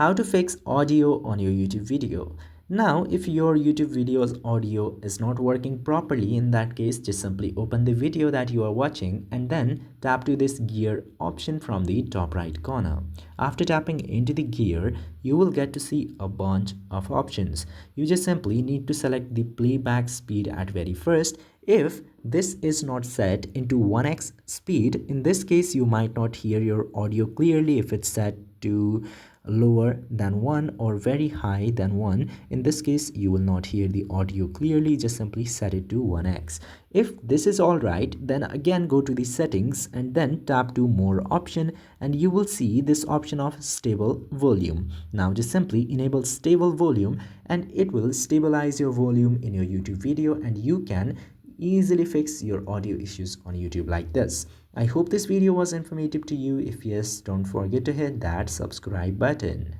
How to fix audio on your YouTube video. Now, if your YouTube video's audio is not working properly, in that case, just simply open the video that you are watching and then tap to this gear option from the top right corner. After tapping into the gear, you will get to see a bunch of options. You just simply need to select the playback speed at very first. If this is not set into 1x speed, in this case you might not hear your audio clearly. If it's set to lower than 1 or very high than 1, in this case you will not hear the audio clearly. Just simply set it to 1x. If this is all right, then again go to the settings and then tap to more option, and you will see this option of stable volume. Now just simply enable stable volume and it will stabilize your volume in your YouTube video, and you can easily fix your audio issues on YouTube like this. I hope this video was informative to you. If yes, don't forget to hit that subscribe button.